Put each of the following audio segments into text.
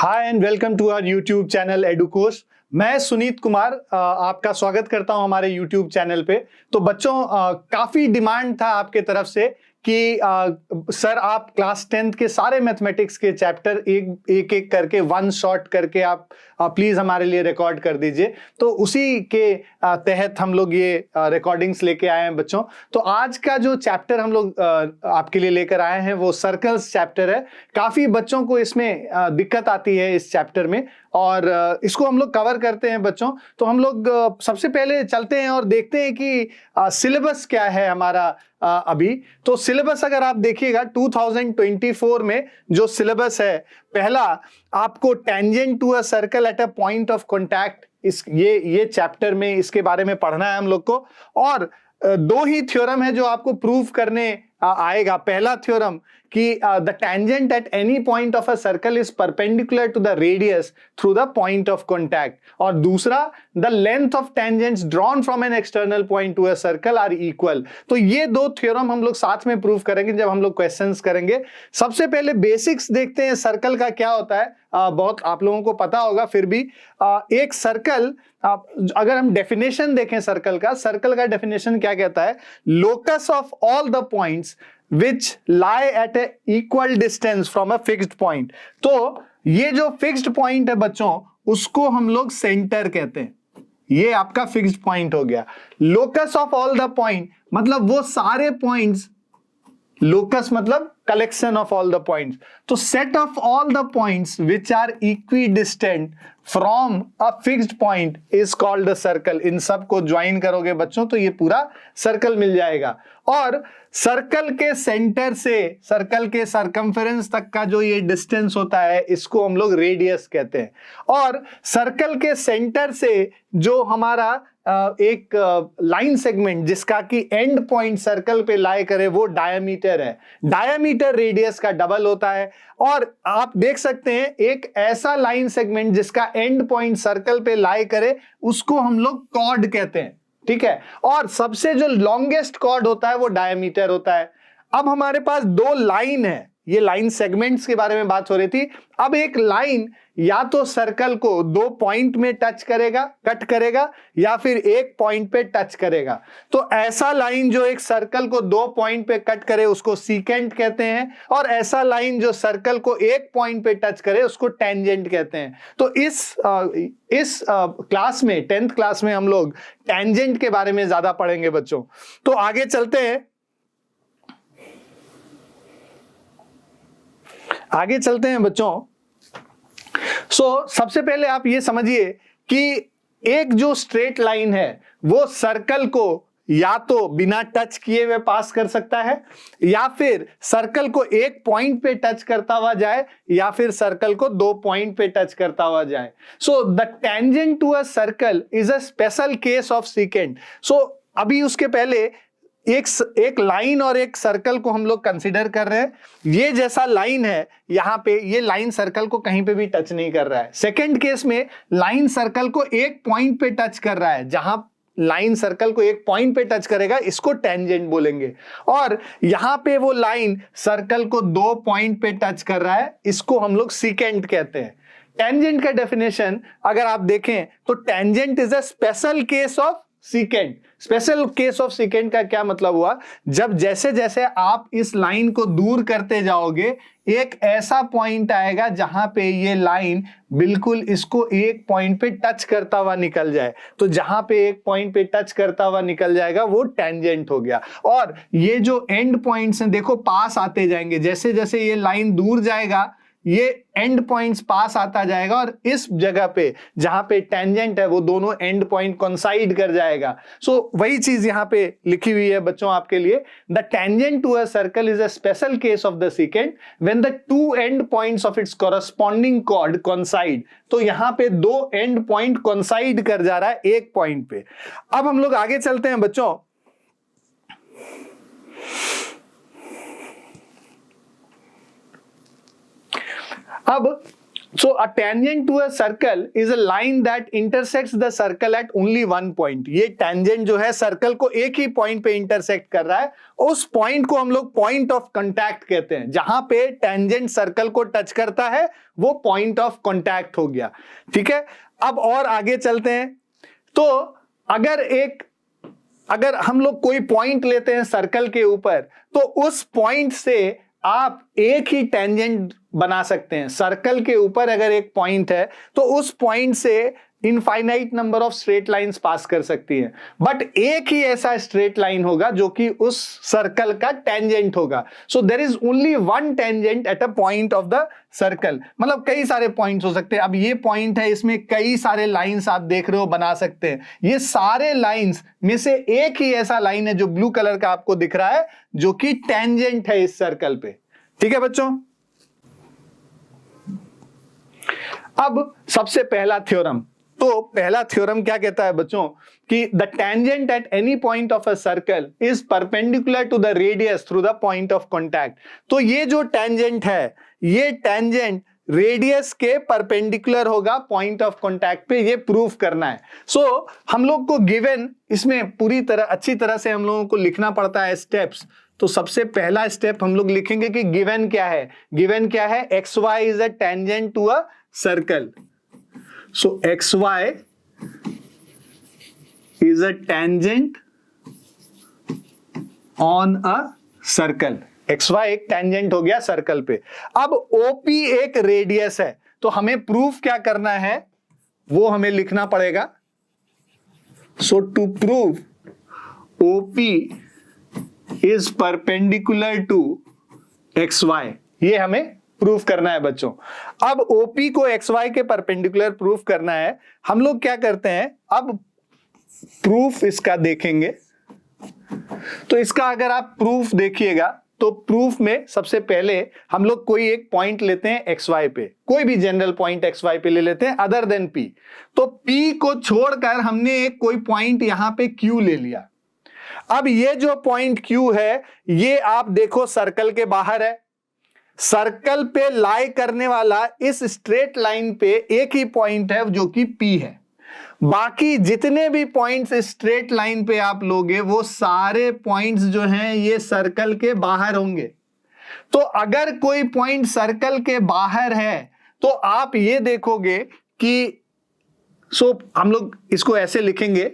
Hi and welcome to our YouTube channel Educourse. मैं सुनीत कुमार आपका स्वागत करता हूं हमारे यूट्यूब चैनल पे। तो बच्चों काफी डिमांड था आपके तरफ से कि सर आप क्लास 10th के सारे मैथमेटिक्स के चैप्टर एक एक करके वन शॉट करके आप प्लीज हमारे लिए रिकॉर्ड कर दीजिए। तो उसी के तहत हम लोग ये रिकॉर्डिंग्स लेके आए हैं बच्चों। तो आज का जो चैप्टर हम लोग आपके लिए लेकर आए हैं वो सर्कल्स चैप्टर है। काफी बच्चों को इसमें दिक्कत आती है इस चैप्टर में और इसको हम लोग कवर करते हैं बच्चों। तो हम लोग सबसे पहले चलते हैं और देखते हैं कि सिलेबस क्या है हमारा अभी। तो सिलेबस अगर आप देखिएगा 2024 में जो सिलेबस है, पहला आपको tangent to a circle at a point of contact, ये चैप्टर में इसके बारे में पढ़ना है हम लोग को। और दो ही थ्योरम है जो आपको प्रूव करने आएगा। पहला थ्योरम कि the tangent at any point of a circle is perpendicular to the radius through the point of contact, और दूसरा the length of tangents drawn from an external point to a circle are equal. तो ये दो theorem हम लोग साथ में prove करेंगे जब हम लोग क्वेश्चंस करेंगे। सबसे पहले बेसिक्स देखते हैं सर्कल का क्या होता है। बहुत आप लोगों को पता होगा, फिर भी एक सर्कल, अगर हम डेफिनेशन देखें सर्कल का डेफिनेशन क्या कहता है? Locus of all the points which lie at a equal distance from a fixed point। तो ये जो फिक्स्ड पॉइंट है बच्चों, उसको हम लोग सेंटर कहते हैं। ये आपका फिक्स्ड पॉइंट हो गया। Locus of all the point मतलब वो सारे पॉइंट्स, लोकस मतलब collection of all the points. तो set of all the points which are equidistant from a fixed point is called a circle. इन सब को ज्वाइन करोगे बच्चों तो ये पूरा सर्कल मिल जाएगा। और सर्कल के सेंटर से सर्कल के सरकमफेरेंस तक का जो ये डिस्टेंस होता है, इसको हम लोग रेडियस कहते हैं। और सर्कल के सेंटर से जो हमारा एक लाइन सेगमेंट जिसका कि एंड पॉइंट सर्कल पे लाई करे, वो डायमीटर है। डायमीटर रेडियस का डबल होता है। और आप देख सकते हैं एक ऐसा लाइन सेगमेंट जिसका एंड पॉइंट सर्कल पे लाई करे, उसको हम लोग कॉर्ड कहते हैं। ठीक है। और सबसे जो लॉन्गेस्ट कॉर्ड होता है वो डायमीटर होता है। अब हमारे पास दो लाइन है, ये लाइन सेगमेंट्स के बारे में बात हो रही थी। अब एक लाइन या तो सर्कल को दो पॉइंट में टच करेगा, कट करेगा, या फिर एक पॉइंट पे टच करेगा। तो ऐसा लाइन जो एक सर्कल को दो पॉइंट पे कट करे उसको सीकेंट कहते हैं, और ऐसा लाइन जो सर्कल को एक पॉइंट पे टच करे उसको टेंजेंट कहते हैं। तो इस क्लास में 10th क्लास में हम लोग टेंजेंट के बारे में ज्यादा पढ़ेंगे बच्चों। तो आगे चलते हैं, बच्चों। सबसे पहले आप ये समझिए कि एक जो स्ट्रेट लाइन है वो सर्कल को या तो बिना टच किए हुए पास कर सकता है, या फिर सर्कल को एक पॉइंट पे टच करता हुआ जाए, या फिर सर्कल को दो पॉइंट पे टच करता हुआ जाए। So the tangent to a circle is a special case of secant. सो अभी उसके पहले एक लाइन और एक सर्कल को हम लोग कंसीडर कर रहे हैं। ये जैसा लाइन है यहां पे, ये लाइन सर्कल को कहीं पे भी टच नहीं कर रहा है। सेकंड केस में लाइन सर्कल को एक पॉइंट पे टच कर रहा है। जहां लाइन सर्कल को एक पॉइंट पे टच करेगा इसको टेंजेंट बोलेंगे। और यहां पे वो लाइन सर्कल को दो पॉइंट पे टच कर रहा है, इसको हम लोग सीकेंट कहते हैं। टेंजेंट का डेफिनेशन अगर आप देखें तो tangent is a special case of secant. Special case of secant का क्या मतलब हुआ? जब जैसे जैसे आप इस लाइन को दूर करते जाओगे, एक ऐसा पॉइंट आएगा जहां पे ये लाइन बिल्कुल इसको एक पॉइंट पे टच करता हुआ निकल जाए। तो जहां पे एक पॉइंट पे टच करता हुआ निकल जाएगा वो टेंजेंट हो गया। और ये जो एंड पॉइंट्स हैं देखो पास आते जाएंगे, जैसे जैसे ये लाइन दूर जाएगा ये एंड पॉइंट्स पास आता जाएगा, और इस जगह पे जहां पे टेंजेंट है वो दोनों एंड पॉइंट कोइंसाइड कर जाएगा। सो वही चीज यहां पे लिखी हुई है बच्चों आपके लिए। The tangent to a circle is a special case of the secant when the two end points of its corresponding chord coincide. तो यहां पे दो एंड पॉइंट कोइंसाइड कर जा रहा है एक पॉइंट पे। अब हम लोग आगे चलते हैं बच्चों। अब So a tangent to a circle is a line that intersects the circle at only one point. ये tangent जो है सर्कल को एक ही पॉइंट पे इंटरसेक्ट कर रहा है, उस पॉइंट को हम लोग पॉइंट ऑफ कांटेक्ट कहते हैं। जहां पे टेंजेंट सर्कल को टच करता है वो पॉइंट ऑफ कांटेक्ट हो गया। ठीक है, अब और आगे चलते हैं। तो अगर हम लोग कोई पॉइंट लेते हैं सर्कल के ऊपर, तो उस पॉइंट से आप एक ही टेंजेंट बना सकते हैं। सर्कल के ऊपर अगर एक पॉइंट है तो उस पॉइंट से infinite number of straight lines pass कर सकती है, बट एक ही ऐसा स्ट्रेट लाइन होगा जो कि उस सर्कल का टेंजेंट होगा। So there is only one tangent at a point of the circle. मतलब कई सारे पॉइंट्स हो सकते हैं। अब ये पॉइंट है, इसमें कई सारे लाइंस आप देख रहे हो बना सकते हैं। ये सारे लाइंस में से एक ही ऐसा लाइन है जो ब्लू कलर का आपको दिख रहा है, जो कि टेंजेंट है इस सर्कल पे। ठीक है बच्चों, अब सबसे पहला थ्योरम। तो पहला थ्योरम क्या कहता है बच्चों कि the tangent at any point of a circle is perpendicular to the radius through the point of contact. तो ये जो टेंजेंट है, ये टेंजेंट रेडियस के परपेंडिकुलर होगा पॉइंट ऑफ कांटेक्ट पे, ये प्रूफ करना है। सो हम लोग को गिवन, इसमें पूरी तरह अच्छी तरह से हम लोगों को लिखना पड़ता है स्टेप्स। तो सबसे पहला स्टेप हम लोग लिखेंगे कि गिवन क्या है। गिवन क्या है? X Y is a tangent to a circle. So xy is a tangent on a circle. xy एक टेंजेंट हो गया सर्कल पे। अब OP एक रेडियस है, तो हमें प्रूफ क्या करना है वो हमें लिखना पड़ेगा। So to prove OP is perpendicular to xy, ये हमें प्रूफ करना है बच्चों। अब OP को XY के परपेंडिकुलर प्रूफ करना है। हम लोग क्या करते हैं, अब प्रूफ इसका देखेंगे। तो इसका अगर आप प्रूफ देखिएगा तो प्रूफ में सबसे पहले हम लोग कोई एक पॉइंट लेते हैं XY पे, कोई भी जनरल पॉइंट XY पे ले लेते हैं अदर देन P। तो P को छोड़कर हमने एक कोई पॉइंट यहां पे Q ले लिया। अब ये जो पॉइंट Q है, ये आप देखो सर्कल के बाहर है। सर्कल पे लाई करने वाला इस स्ट्रेट लाइन पे एक ही पॉइंट है जो कि P है। बाकी जितने भी पॉइंट्स स्ट्रेट लाइन पे आप लोगे वो सारे पॉइंट्स जो हैं ये सर्कल के बाहर होंगे। तो अगर कोई पॉइंट सर्कल के बाहर है तो आप ये देखोगे कि हम लोग इसको ऐसे लिखेंगे,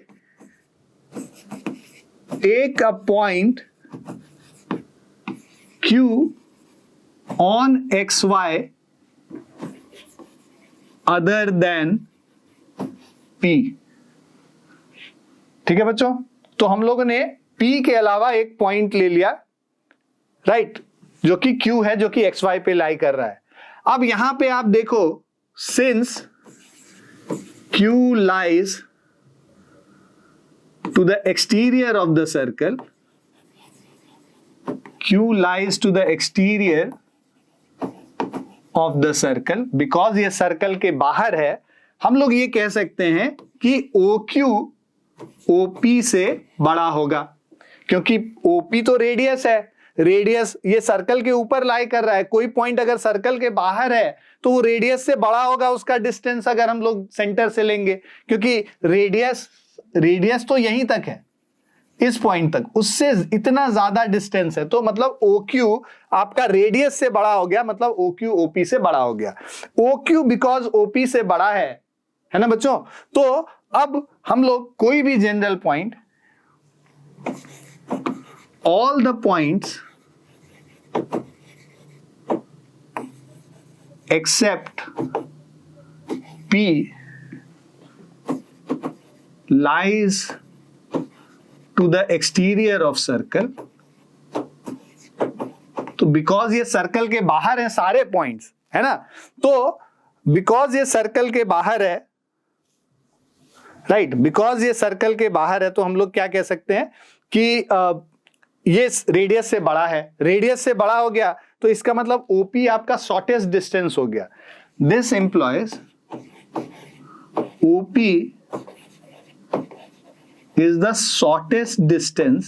take a point Q on XY other than P। ठीक है बच्चों, तो हम लोगों ने P के अलावा एक पॉइंट ले लिया, राइट, जो कि Q है, जो कि XY पे लाई कर रहा है। अब यहां पे आप देखो, since Q lies to the exterior of the circle, Q lies to the exterior of the circle, because ये सर्कल के बाहर है, हम लोग ये कह सकते हैं कि OQ OP से बड़ा होगा, क्योंकि OP तो रेडियस है। रेडियस ये सर्कल के ऊपर लाई कर रहा है। कोई पॉइंट अगर सर्कल के बाहर है तो वो रेडियस से बड़ा होगा उसका डिस्टेंस, अगर हम लोग सेंटर से लेंगे, क्योंकि रेडियस तो यहीं तक है, इस पॉइंट तक, उससे इतना ज्यादा डिस्टेंस है। तो मतलब OQ आपका रेडियस से बड़ा हो गया, मतलब OQ OP से बड़ा हो गया। OQ बिकॉज OP से बड़ा है ना बच्चों। तो अब हम लोग कोई भी general point, all the points accept P lies to the exterior of circle। तो बिकॉज ये सर्कल के बाहर है सारे पॉइंट्स, है ना, तो बिकॉज ये सर्कल के बाहर है, राइट, बिकॉज ये सर्कल के बाहर है, तो हम लोग क्या कह सकते हैं कि ये रेडियस से बड़ा है। रेडियस से बड़ा हो गया तो इसका मतलब OP आपका शॉर्टेस्ट डिस्टेंस हो गया। This implies OP is the shortest distance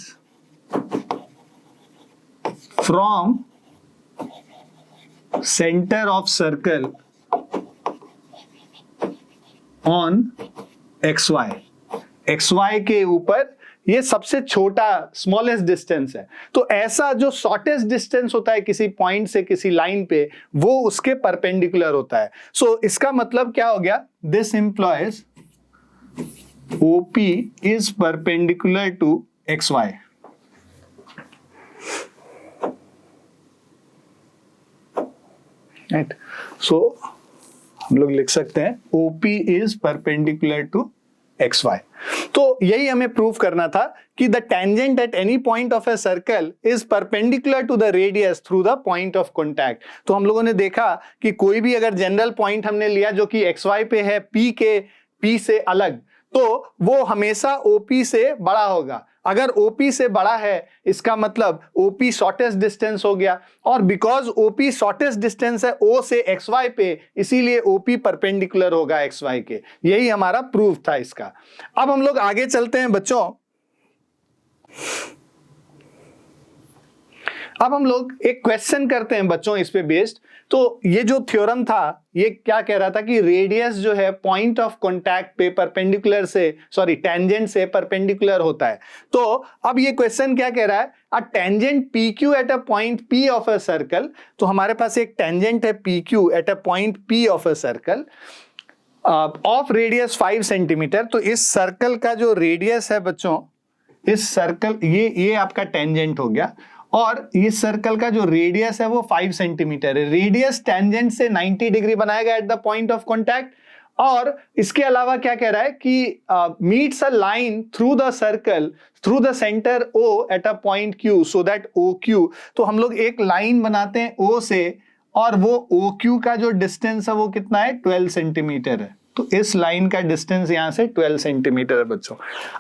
from center of circle on X Y के ऊपर ये सबसे छोटा स्मॉलेस्ट डिस्टेंस है। तो ऐसा जो शॉर्टेस्ट डिस्टेंस होता है किसी पॉइंट से किसी लाइन पे, वो उसके परपेंडिकुलर होता है। सो इसका मतलब क्या हो गया, this implies OP is perpendicular to XY। Right, so हम लोग लिख सकते हैं OP is perpendicular to XY। तो यही हमें प्रूव करना था कि the tangent at any point of a circle is perpendicular to the radius through the point of contact. तो हम लोगों ने देखा कि कोई भी अगर जनरल पॉइंट हमने लिया जो कि XY पे है, P से अलग, तो वो हमेशा OP से बड़ा होगा। अगर OP से बड़ा है इसका मतलब OP शॉर्टेस्ट डिस्टेंस हो गया, और बिकॉज OP शॉर्टेस्ट डिस्टेंस है O से XY पे, इसीलिए OP परपेंडिकुलर होगा XY के। यही हमारा प्रूफ था इसका। अब हम लोग आगे चलते हैं बच्चों। अब हम लोग एक क्वेश्चन करते हैं बच्चों इस पे बेस्ड। तो ये जो थ्योरम था ये क्या कह रहा था कि रेडियस जो है पॉइंट ऑफ कांटेक्ट पे परपेंडिकुलर से, सॉरी टेंजेंट से परपेंडिकुलर होता है। तो अब ये क्वेश्चन क्या कह रहा है, a tangent PQ eight a point P of a circle. तो हमारे पास एक टेंजेंट है PQ eight a point P of a circle of radius 5 centimetre. तो इस सर्कल का जो रेडियस है बच्चों, इस सर्कल ये आपका टेंजेंट हो गया, और इस सर्कल का जो रेडियस है वो 5 सेंटीमीटर है। रेडियस टेंजेंट से 90 डिग्री बनाएगा eight the point of contact. और इसके अलावा क्या कह रहा है कि meets a line through the circle through the centre O eight a point Q so that OQ। तो हम लोग एक लाइन बनाते हैं O से, और वो OQ का जो डिस्टेंस है वो कितना है, 12 सेंटीमीटर है। तो इस लाइन का डिस्टेंस यहां से 12 सेंटीमीटर है बच्चों।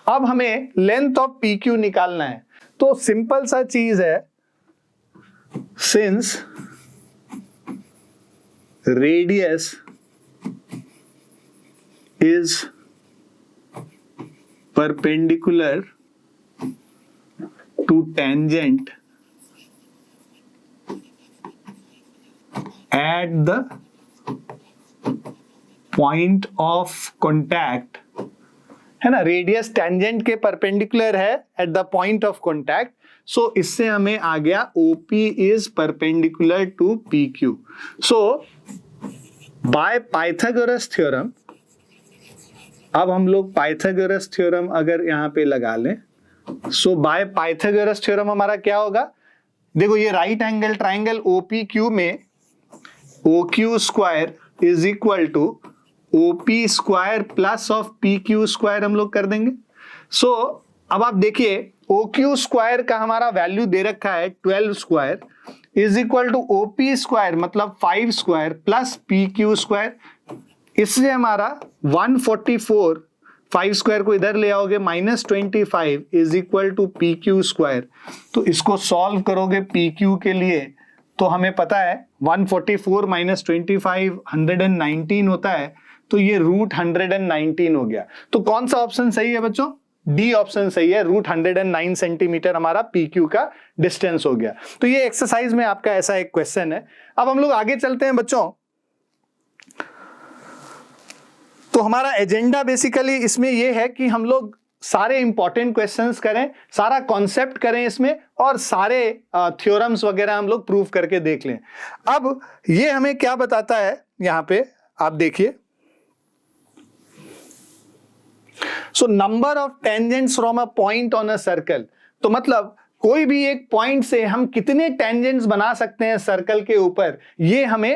अब हमें लेंथ ऑफ PQ निकालना है। तो सिंपल सा चीज है, since radius is perpendicular to tangent at the point of contact, है ना, रेडियस टेंजेंट के परपेंडिकुलर है at the point of contact. So इससे हमें आ गया OP is perpendicular to PQ। So by Pythagoras theorem, अब हम लोग पाइथागोरस थ्योरम अगर यहां पे लगा लें, सो बाय पाइथागोरस थ्योरम हमारा क्या होगा, देखो ये राइट एंगल ट्राइंगल OPQ में OQ square is equal to OP square plus of PQ square हम लोग कर देंगे। सो अब आप देखिए OQ स्क्वायर का हमारा वैल्यू दे रखा है 12 square is equal to OP square मतलब 5 स्क्वायर प्लस PQ स्क्वायर। इससे हमारा 144, 5 स्क्वायर को इधर ले आओगे -25 is equal to PQ square. तो इसको सॉल्व करोगे PQ के लिए, तो हमें पता है 144 - 25 119 होता है। तो ये √119 हो गया। तो कौन सा ऑप्शन सही है बच्चों, डी ऑप्शन सही है। √109 सेंटीमीटर हमारा PQ का डिस्टेंस हो गया। तो ये एक्सरसाइज में आपका ऐसा एक क्वेश्चन है। अब हम लोग आगे चलते हैं बच्चों। तो हमारा एजेंडा बेसिकली इसमें ये है कि हम लोग सारे इंपॉर्टेंट क्वेश्चंस करें, सारा कॉन्सेप्ट करें इसमें, और सारे थ्योरम्स वगैरह हम लोग प्रूव करके देख लें। अब ये हमें क्या बताता है, यहां पे आप देखिए, so number of tangents from a point on a circle. तो मतलब कोई भी एक पॉइंट से हम कितने टेंजेंट्स बना सकते हैं सर्कल के ऊपर, ये हमें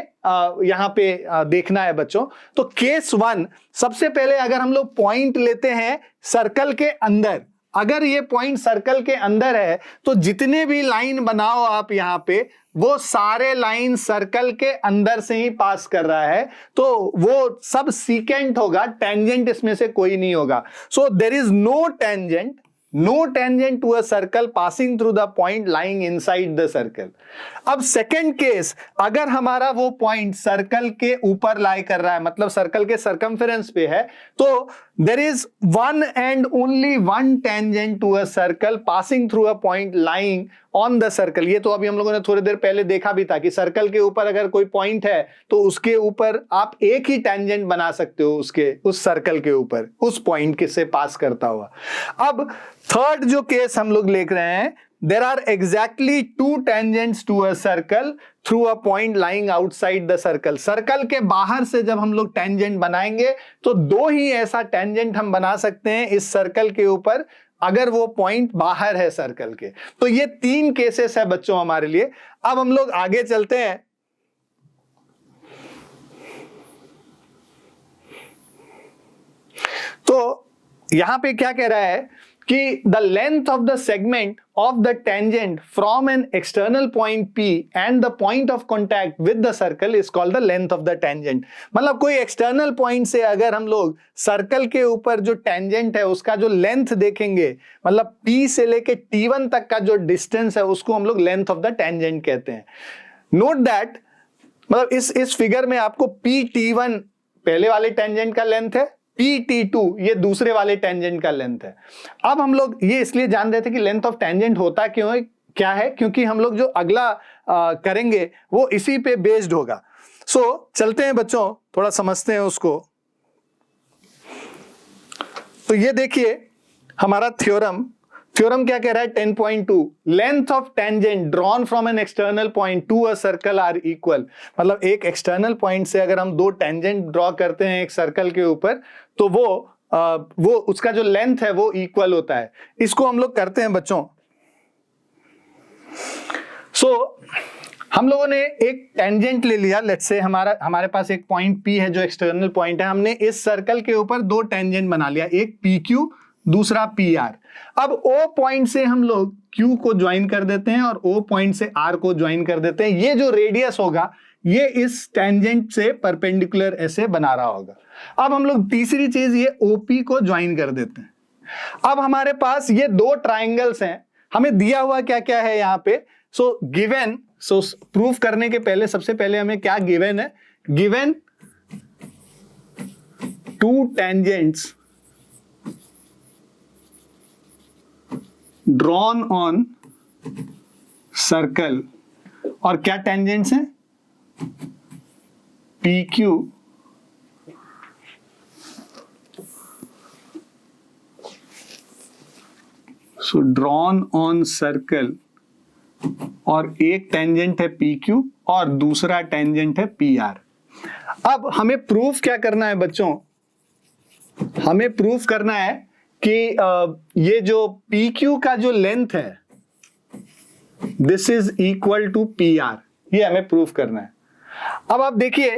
यहां पे देखना है बच्चों। तो केस 1, सबसे पहले अगर हम लोग पॉइंट लेते हैं सर्कल के अंदर, अगर ये पॉइंट सर्कल के अंदर है तो जितने भी लाइन बनाओ आप यहां पे, वो सारे लाइन सर्कल के अंदर से ही पास कर रहा है, तो वो सब सीकेंट होगा, टेंजेंट इसमें से कोई नहीं होगा। So there is no tangent to a circle passing through the point lying inside the circle. अब सेकंड केस, अगर हमारा वो पॉइंट सर्कल के ऊपर लाई कर रहा है, मतलब सर्कल के सर्कमफेरेंस पे है, तो there is one and only one tangent to a circle passing through a point lying on the circle। ये तो अभी हम लोगों ने थोड़ी देर पहले देखा भी था कि सर्कल के ऊपर अगर कोई पॉइंट है तो उसके ऊपर आप एक ही टेंजेंट बना सकते हो, उसके उस सर्कल के ऊपर उस पॉइंट के से पास करता हुआ। अब थर्ड जो केस हम लोग लिख रहे हैं, there are exactly two tangents to a circle through a point lying outside the circle। Circle के बाहर से जब हम लोग टेंजेंट बनाएंगे तो दो ही ऐसा टेंजेंट हम बना सकते हैं इस सर्कल के ऊपर अगर वो पॉइंट बाहर है सर्कल के। तो ये तीन केसेस है बच्चों हमारे लिए। अब हम लोग आगे चलते हैं। तो यहां पे क्या कह रहा है कि the length of the segment of the tangent from an external point P and the point of contact with the circle is called the length of the tangent. मतलब कोई एक्सटर्नल पॉइंट से अगर हम लोग सर्कल के ऊपर जो tangent है उसका जो लेंथ देखेंगे, मतलब P से लेके T1 तक का जो डिस्टेंस है उसको हम लोग लेंथ ऑफ द टेंजेंट कहते हैं। नोट दैट, मतलब इस फिगर में आपको PT1 पहले वाले टेंजेंट का लेंथ है, PT2 ये दूसरे वाले टेंजेंट का लेंथ है। अब हम लोग ये इसलिए जान रहे थे कि लेंथ ऑफ टेंजेंट होता क्यों है, क्या है, क्योंकि हम लोग जो अगला करेंगे वो इसी पे बेस्ड होगा। सो चलते हैं बच्चों, थोड़ा समझते हैं उसको। तो ये देखिए हमारा थ्योरम क्या कह रहा है 10.2 length of tangent drawn from an external point to a circle are equal. मतलब एक एक्सटर्नल पॉइंट से अगर हम दो टेंजेंट ड्रॉ करते हैं एक सर्कल के ऊपर तो वो उसका जो लेंथ है वो इक्वल होता है। इसको हम लोग करते हैं बच्चों। हम लोगों ने एक टेंजेंट ले लिया, लेट्स से हमारे पास एक पॉइंट P है जो एक्सटर्नल पॉइंट है। हमने इस सर्कल के ऊपर दो टेंजेंट बना लिया, एक PQ दूसरा PR। अब O पॉइंट से हम लोग Q को ज्वाइन कर देते हैं और O पॉइंट से R को ज्वाइन कर देते हैं। ये जो रेडियस होगा ये इस टेंजेंट से परपेंडिकुलर ऐसे बना रहा होगा। अब हम लोग तीसरी चीज ये OP को ज्वाइन कर देते हैं। अब हमारे पास ये दो ट्राइंगल्स हैं, हमें दिया हुआ क्या क्या है यहाँ पे। गिवन प्रूफ करने के पहले सबसे पहले हमें क्या गिवन है, given to tangents drawn on circle, और क्या टेंजेंट्स हैं, PQ ड्रॉन ऑन सर्कल, और एक टेंजेंट है PQ और दूसरा टेंजेंट है PR। अब हमें प्रूफ क्या करना है बच्चों, हमें प्रूफ करना है कि ये जो PQ का जो लेंथ है this is equal to PR, ये हमें प्रूफ करना है। अब आप देखिए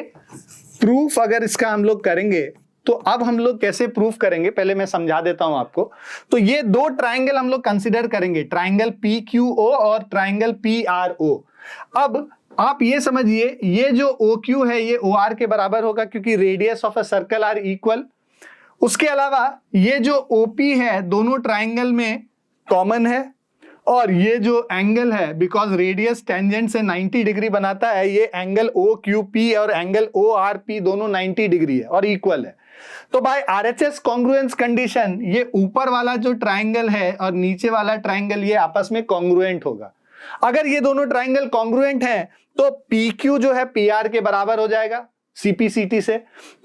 प्रूफ अगर इसका हम लोग करेंगे तो अब हम लोग कैसे प्रूफ करेंगे पहले मैं समझा देता हूं आपको। तो ये दो ट्राइंगल हम लोग कंसीडर करेंगे, ट्राइंगल PQO और ट्राइंगल PRO। अब आप ये समझिए ये जो OQ है ये OR के बराबर होगा क्योंकि radius of a circle are equal. उसके अलावा ये जो OP है दोनों ट्राइंगल में कॉमन है, और ये जो एंगल है बिकॉज रेडियस टेंजेंट से 90 डिग्री बनाता है, ये एंगल OQP और एंगल ORP दोनों 90 डिग्री है और इक्वल है। तो बाय RHS कॉन्ग्रुएंस कंडीशन ये ऊपर वाला जो ट्राइंगल है और नीचे वाला ट्राइंगल ये आपस में कॉन्ग्रुएंट होगा। अगर ये दोनों ट्राइंगल कॉन्ग्रुएंट हैं तो PQ जो है PR के बराबर हो जाएगा CPCT से।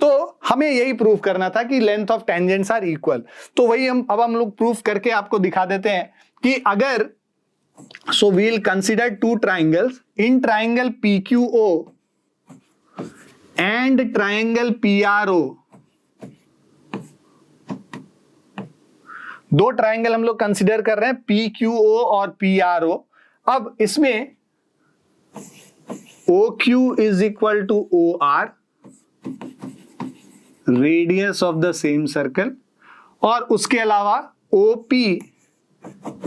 तो हमें यही प्रूफ करना था कि length of tangents are equal. तो वही हम लोग प्रूफ करके आपको दिखा देते हैं कि अगर so we will consider two triangles, in triangle PQO and triangle PRO, दो ट्राइंगल हम लोग कंसीडर कर रहे हैं PQO और PRO। अब इसमें OQ is equal to OR radius of the same circle, और उसके अलावा OP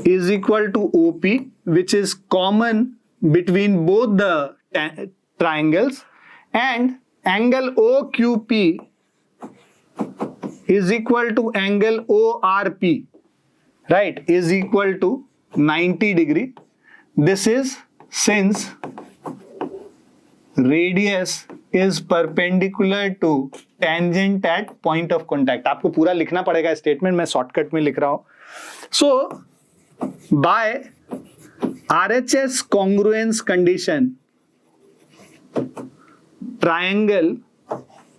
is equal to OP which is common between both the triangles, and angle OQP is equal to angle ORP, right, is equal to 90 degree. This is since radius is perpendicular to tangent at point of contact. आपको पूरा लिखना पड़ेगा statement, मैं shortcut में लिख रहा हूं। So by RHS congruence condition, triangle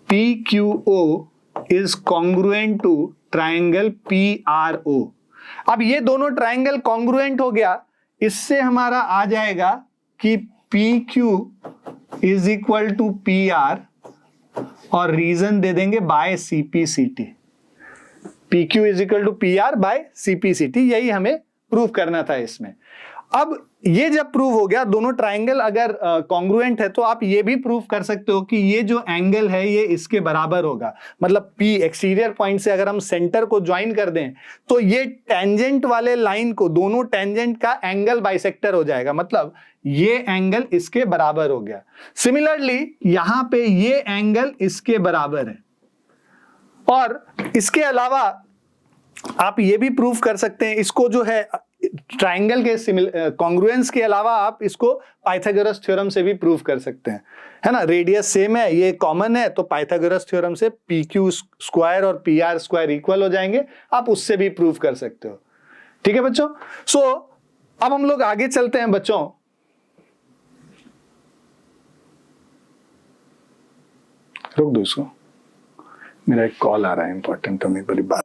PQO is congruent to triangle PRO। अब ये दोनों ट्रायंगल कॉन्ग्रुएंट हो गया, इससे हमारा आ जाएगा कि PQ is equal to PR और रीजन दे देंगे by CPCT। PQ is equal to PR by CPCT, यही हमें प्रूव करना था इसमें। अब ये जब प्रूव हो गया, दोनों ट्रायंगल अगर कॉन्ग्रुएंट है, तो आप ये भी प्रूव कर सकते हो कि ये जो एंगल है ये इसके बराबर होगा। मतलब P एक्सटीरियर पॉइंट से अगर हम सेंटर को ज्वाइन कर दें तो ये टेंजेंट वाले लाइन को, दोनों टेंजेंट का एंगल बाइसेक्टर हो जाएगा, मतलब ये एंगल इसके बराबर हो गया। सिमिलरली यहां पे ये एंगल इसके बराबर है। और इसके अलावा आप ये भी प्रूव कर सकते हैं, इसको जो है ट्रायंगल के कॉन्ग्रुएंस के अलावा आप इसको पाइथागोरस थ्योरम से भी प्रूव कर सकते हैं, है ना। रेडियस सेम है, ये कॉमन है, तो पाइथागोरस थ्योरम से PQ स्क्वायर और PR स्क्वायर इक्वल हो जाएंगे, आप उससे भी प्रूव कर सकते हो। ठीक है बच्चों। सो अब हम लोग आगे चलते हैं बच्चों। रुक दो इसको, मेरा एक कॉल आ रहा है इंपॉर्टेंट, तो मेरी बड़ी बात।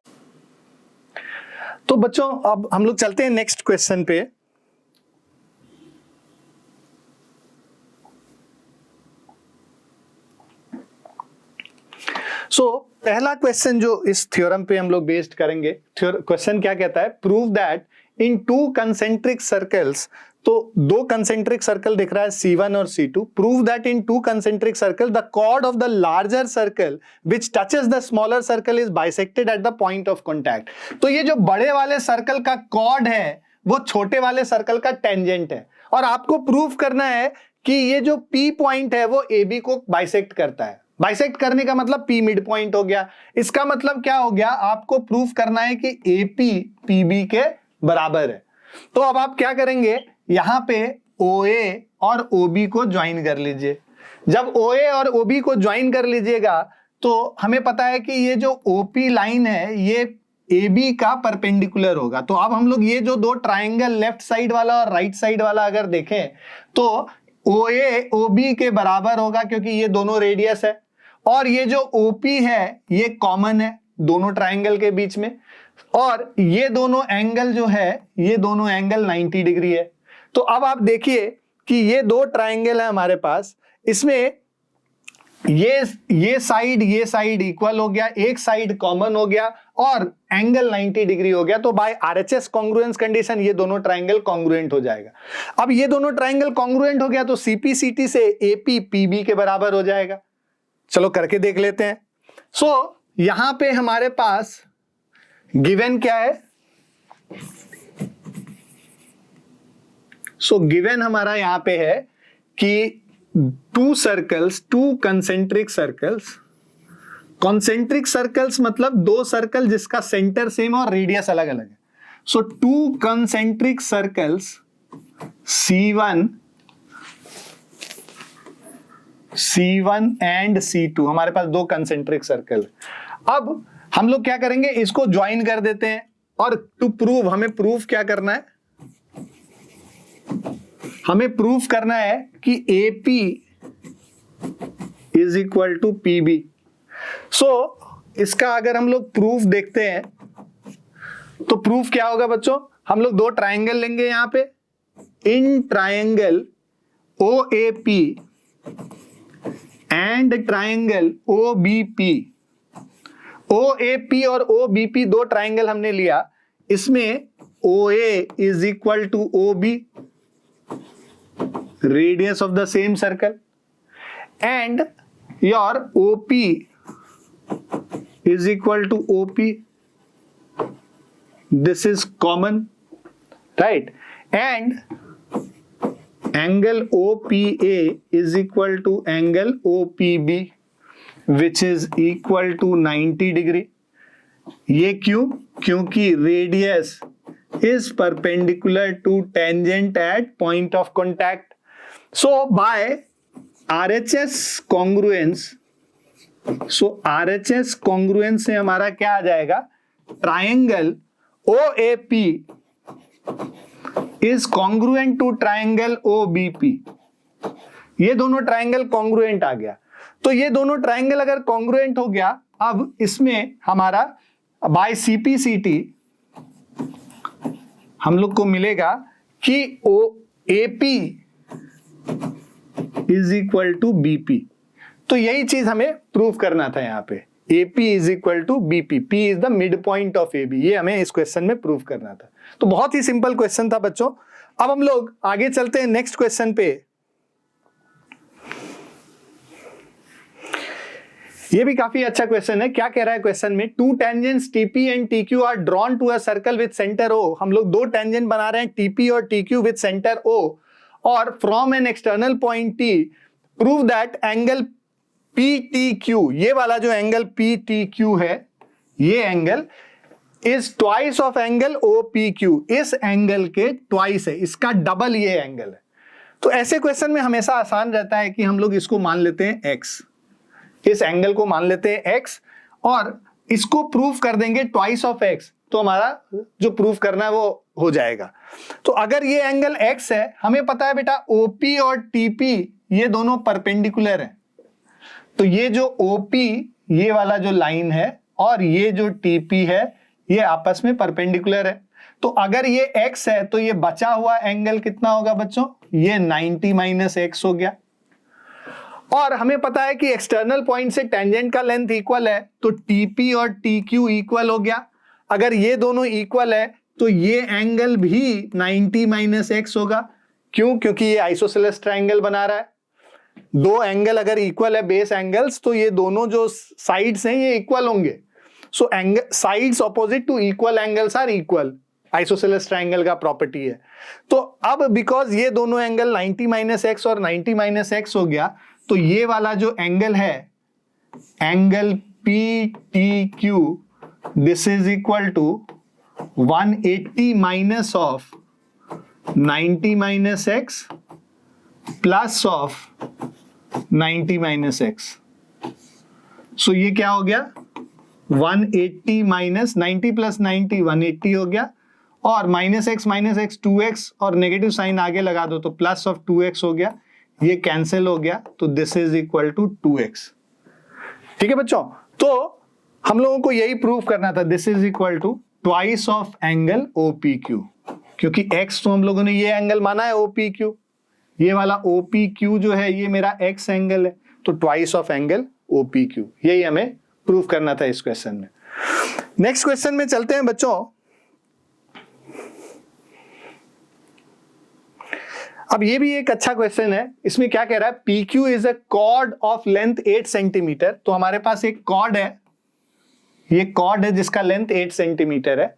तो बच्चों अब हम लोग चलते हैं नेक्स्ट क्वेश्चन पे। पहला क्वेश्चन जो इस थ्योरम पे हम लोग बेस्ड करेंगे, क्वेश्चन क्या कहता है, prove that in two concentric circles, तो दो कंसेंट्रिक सर्कल दिख रहा है C1 और C2, prove that in two concentric circle the chord of the larger circle which touches the smaller circle is bisected at the point of contact. तो ये जो बड़े वाले सर्कल का कॉर्ड है वो छोटे वाले सर्कल का टेंजेंट है, और आपको प्रूव करना है कि ये जो P पॉइंट है वो AB को बाइसेक्ट करता है। बाइसेक्ट करने का मतलब P मिड पॉइंट हो गया। इसका मतलब क्या हो गया, आपको प्रूव करना है कि AP PB के बराबर है। तो अब आप क्या करेंगे, यहां पे OA और OB को ज्वाइन कर लीजिए। जब OA और OB को ज्वाइन कर लीजिएगा तो हमें पता है कि ये जो OP लाइन है ये AB का परपेंडिकुलर होगा। तो अब हम लोग ये जो दो ट्राइंगल लेफ्ट साइड वाला और राइट साइड वाला अगर देखें तो OA OB के बराबर होगा, क्योंकि ये दोनों रेडियस है, और ये जो OP है ये कॉमन है दोनों ट्राइंगल के बीच में, और ये दोनों एंगल जो है ये दोनों एंगल 90 डिग्री है। तो अब आप देखिए कि ये दो ट्राइंगल है हमारे पास, इसमें ये साइड इक्वल हो गया, एक साइड कॉमन हो गया और एंगल 90 डिग्री हो गया। तो बाय RHS कॉन्ग्रुएंस कंडीशन ये दोनों ट्राइंगल कॉन्ग्रुएंट हो जाएगा। अब ये दोनों ट्राइंगल कॉन्ग्रुएंट हो गया तो CPCT से AP PB के बराबर हो जाएगा। चलो करके देख लेते हैं। यहां पे हमारे पास गिवन क्या है, गिवन हमारा यहां पे है कि टू कंसेंट्रिक सर्कल्स मतलब दो सर्कल जिसका सेंटर सेम और रेडियस अलग अलग है। Two concentric circles C1 and C2, हमारे पास दो कंसेंट्रिक सर्कल। अब हम लोग क्या करेंगे, इसको ज्वाइन कर देते हैं, और टू प्रूव, हमें प्रूव क्या करना है, हमें प्रूव करना है कि AP is equal to PB। इसका अगर हम लोग प्रूफ देखते हैं तो प्रूफ क्या होगा बच्चों, हम लोग दो ट्राइंगल लेंगे यहां पे, in triangle OAP and triangle OBP। OAP और OBP दो ट्राइंगल हमने लिया, इसमें OA is equal to OB, radius of the same circle, and your OP is equal to OP. This is common, right? And angle OPA is equal to angle OPB, which is equal to 90 degree. ये क्यों, क्योंकि radius is perpendicular to tangent at point of contact. So by RHS congruence, so RHS congruence से हमारा क्या आ जाएगा, triangle OAP is congruent to triangle OBP। ये दोनों ट्राइंगल कॉन्ग्रुएंट आ गया। तो ये दोनों ट्राइंगल अगर कॉन्ग्रुएंट हो गया, अब इसमें हमारा बाय CPCT हम लोग को मिलेगा कि AP is equal to BP। तो यही चीज हमें प्रूव करना था यहाँ पे, AP is equal to BP, P is the mid point of AB, ये हमें इस क्वेश्चन में प्रूव करना था। तो बहुत ही सिंपल क्वेश्चन था बच्चों। अब हम लोग आगे चलते हैं नेक्स्ट क्वेश्चन पे। ये भी काफी अच्छा क्वेश्चन है। क्या कह रहा है क्वेश्चन में, two tangents TP and TQ are drawn to a circle with centre O। हम लोग दो टेंजेंट बना रहे हैं TP और TQ विद सेंटर O, और from an external point T prove that angle PTQ, ये वाला जो एंगल PTQ है, ये angle is twice of angle OPQ, इस एंगल के ट्वाइस है, इसका डबल ये एंगल है। तो ऐसे क्वेश्चन में हमेशा आसान रहता है कि हम लोग इसको मान लेते हैं x, इस एंगल को मान लेते हैं x और इसको प्रूफ कर देंगे ट्वाइस ऑफ x, तो हमारा जो प्रूफ करना है वो हो जाएगा। तो अगर ये एंगल x है, हमें पता है बेटा OP और TP ये दोनों परपेंडिकुलर हैं, तो ये जो OP ये वाला जो लाइन है और ये जो TP है ये आपस में परपेंडिकुलर है। तो अगर ये x है तो ये बचा हुआ एंगल कितना होगा बच्चों, ये 90 माइनस x हो गया। और हमें पता है कि एक्सटर्नल पॉइंट से टेंजेंट का लेंथ इक्वल है, तो TP और TQ इक्वल हो गया। अगर ये दोनों इक्वल है तो ये एंगल भी 90 माइनस x होगा। क्यों? क्योंकि ये आइसोसेलेस ट्राइंगल बना रहा है। दो एंगल अगर इक्वल है बेस एंगल्स, तो ये दोनों जो साइड्स हैं ये इक्वल होंगे। So angle sides opposite to equal angles are equal, isosceles triangle का प्रॉपर्टी है। तो अब बिकॉज ये दोनों एंगल 90 माइनस एक्स और 90 माइनस एक्स हो गया, तो ये वाला जो एंगल है angle PTQ, this is equal to 180 minus of 90 minus x plus of 90 minus x. So ये क्या हो गया, 180 माइनस 90 प्लस 90 180 हो गया, और माइनस एक्स 2x और नेगेटिव साइन आगे लगा दो तो प्लस ऑफ 2x हो गया, ये कैंसिल हो गया, तो this is equal to 2x। ठीक है बच्चों, तो हम लोगों को यही प्रूव करना था, this is equal to twice of angle OPQ, क्योंकि x तो हम लोगों ने ये एंगल माना है OPQ, ये वाला OPQ जो है ये मेरा x एंगल है, तो ट्वाइस ऑफ एंगल OPQ, यही हमें प्रूव करना था इस क्वेश्चन में। नेक्स्ट क्वेश्चन में चलते हैं बच्चों। अब ये भी एक अच्छा क्वेश्चन है। इसमें क्या कह रहा है, PQ is a cord of length 8 centimetre. तो हमारे पास एक कॉर्ड है, ये कॉर्ड है जिसका लेंथ 8 सेंटीमीटर है,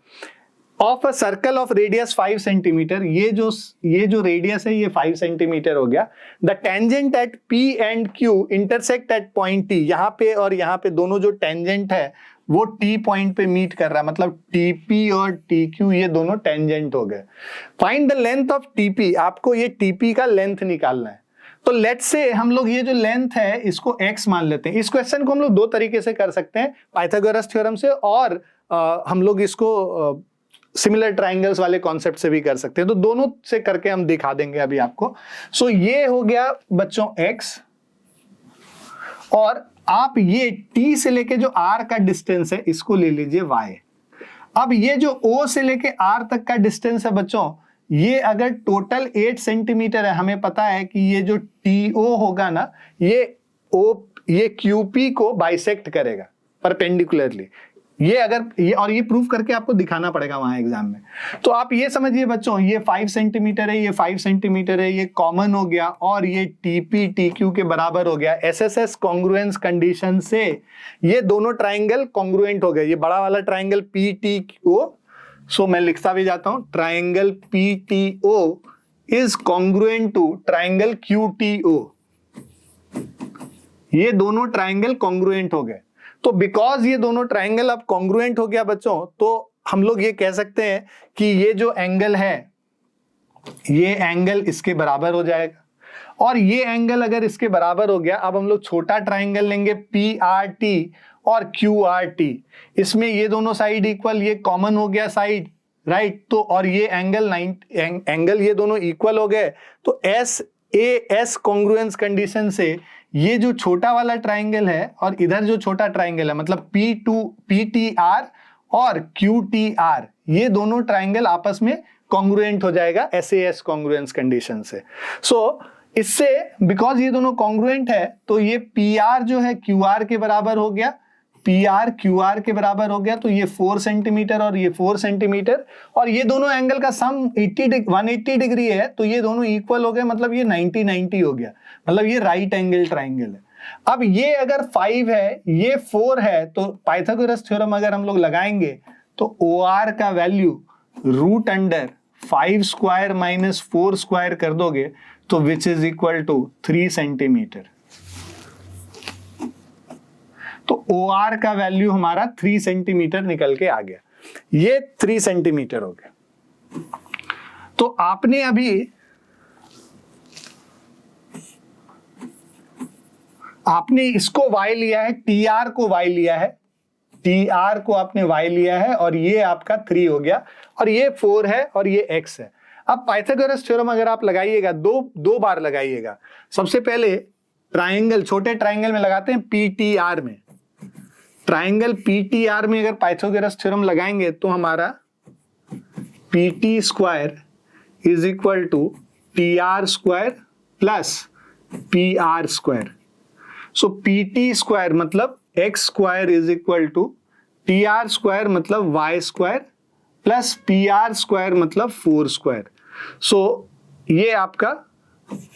of a circle of radius 5 centimetre. ये जो रेडियस है ये 5 सेंटीमीटर हो गया। The tangent eight P and Q intersect at point T, यहाँ पे और यहाँ पे दोनों जो टेंजेंट है वो T पॉइंट पे मीट कर रहा है, मतलब TP और TQ ये दोनों टेंजेंट हो गए। Find the length of TP, आपको ये TP का लेंथ निकालना है। तो लेट्स से हम लोग ये जो लेंथ है इसको x मान लेते हैं। इस क्वेश्चन को हम लोग दो तरीके से कर सकते हैं, पाइथागोरस थ्योरम से, और हम लोग इसको सिमिलर ट्राइंगल्स वाले कॉन्सेप्ट से भी कर सकते हैं। तो दोनों से करके हम दिखा देंगे अभी आपको। सो ये हो गया बच्चों x, और आप ये T से लेके जो R का डिस्टेंस है इसको ले लीजिए y। अब ये जो O से लेके R तक का डिस्टेंस है बच्चों, ये अगर टोटल 8 सेंटीमीटर है, हमें पता है कि ये जो TO होगा ना, ये QP को बाइसेक्ट करेगा परपेंडिकुलरली। ये अगर ये प्रूफ करके आपको दिखाना पड़ेगा वहां एग्जाम में। तो आप ये समझिए बच्चों, ये 5 सेंटीमीटर है, ये 5 सेंटीमीटर है, ये कॉमन हो गया, और ये TP TQ के बराबर हो गया। SSS कॉन्ग्रुएंस कंडीशन से ये दोनों ट्राइंगल कॉन्ग्रुएंट हो गए। ये बड़ा वाला ट्राइंगल PTO, सो मैं लिखता भी जाता हूं, triangle PTO is congruent to triangle QTO। ये दोनों ट्राइंगल कॉन्ग्रुएंट हो गए। तो बिकॉज ये दोनों ट्राइंगल अब कॉन्ग्रुएंट हो गया बच्चों, तो हम लोग ये कह सकते हैं कि ये जो एंगल है ये एंगल इसके बराबर हो जाएगा, और ये एंगल अगर इसके बराबर हो गया, अब हम लोग छोटा ट्राइंगल लेंगे PRT और QRT, इसमें ये दोनों साइड इक्वल, ये कॉमन हो गया साइड, राइट। तो और ये एंगल ये दोनों इक्वल हो गए, तो SAS कॉन्ग्रुएंस कंडीशन से ये जो छोटा वाला ट्राइंगल है और इधर जो छोटा ट्राइंगल है, मतलब PTR और QTR, ये दोनों ट्राइंगल आपस में कॉन्ग्रुएंट हो जाएगा SAS कॉन्ग्रुएंस कंडीशन से। सो इससे बिकॉज ये दोनों कॉन्ग्रुएंट है, तो ये PR जो है QR के बराबर हो गया, PR QR के बराबर हो गया, तो ये 4 सेंटीमीटर और ये 4 सेंटीमीटर, और ये दोनों एंगल का सम 180 डिग्री है, तो ये दोनों इक्वल हो गए, मतलब ये 90 हो गया, मतलब ये राइट एंगल ट्राइंगल है। अब ये अगर 5 है, ये 4 है, तो पाइथागोरस थ्योरम अगर हम लोग लगाएंगे तो OR का वैल्यू √5 स्क्वायर माइनस 4 स्क्वायर कर दोगे तो which is equal to 3 centimetre. तो OR का वैल्यू हमारा 3 सेंटीमीटर निकल के आ गया, ये 3 सेंटीमीटर हो गया। तो आपने इसको Y लिया है, TR को Y लिया है, TR को आपने Y लिया है, और ये आपका 3 हो गया, और ये 4 है और ये X है। अब पाइथागोरस थ्योरम अगर आप लगाइएगा, दो बार लगाइएगा। सबसे पहले ट्राइंगल, छोटे ट्राइंगल में लगाते हैं PTR में, ट्राइंगल PTR में अगर पाइथागोरस थ्योरम लगाएंगे तो हमारा PT square is equal to TR square plus PR square. So PT square मतलब X square is equal to TR square मतलब Y square plus PR square मतलब 4 स्क्वायर। सो ये आपका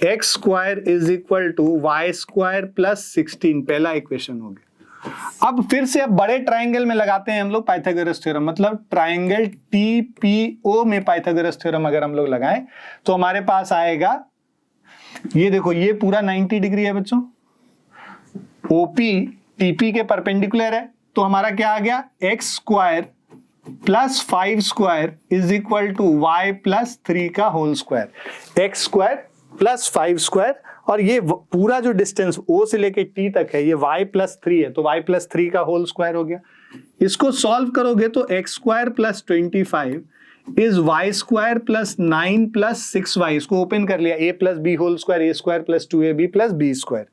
X square is equal to Y square plus 16, पहला equation हो गया। अब फिर से अब बड़े ट्राइंगल में लगाते हैं हम लोग पाइथागोरस थ्योरम, मतलब ट्राइंगल TPO में पाइथागोरस थ्योरम अगर हम लोग लगाएं तो हमारे पास आएगा, ये देखो ये पूरा 90 डिग्री है बच्चों, OP TP के परपेंडिकुलर है, तो हमारा क्या आ गया, X square plus 5 square is equal to Y plus 3 का whole square. X square plus 5 square, और ये पूरा जो डिस्टेंस O से लेके T तक है, ये Y प्लस 3 है, तो Y प्लस 3 का होल स्क्वायर हो गया। इसको सॉल्व करोगे तो X square plus 25 is Y square plus 9 plus 6Y, इसको ओपन कर लिया, A plus B whole square, A square plus 2AB plus B square.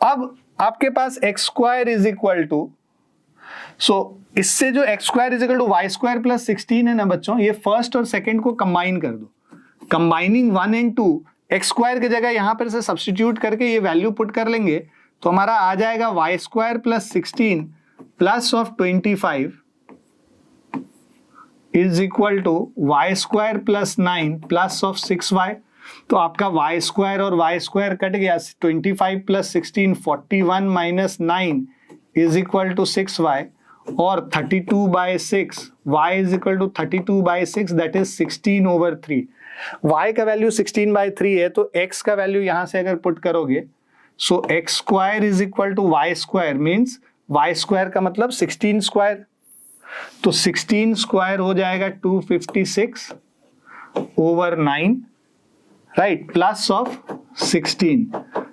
अब आपके पास X square is equal to, इससे जो X square is equal to Y square plus 16 है ना बच्चों, ये फर्स्ट और सेकंड को कंबाइन कर दो, कंबाइनिंग 1 and 2, X स्क्वायर की जगह यहां पर से सब्स्टिट्यूट करके ये वैल्यू पुट कर लेंगे, तो हमारा आ जाएगा Y square plus 16 plus of 25 is equal to Y square plus 9 plus of 6Y। तो आपका Y स्क्वायर और Y स्क्वायर कट गया, 25 plus 16 41 minus 9 is equal to 6Y, और 32/6, Y is equal to 32/6, that is 16/3। Y का value 16/3 है, तो X का value यहां से अगर पुट करोगे, so X square is equal to Y square, means Y square का मतलब 16 स्क्वायर, तो 16 स्क्वायर हो जाएगा 256/9, राइट, प्लस ऑफ 16,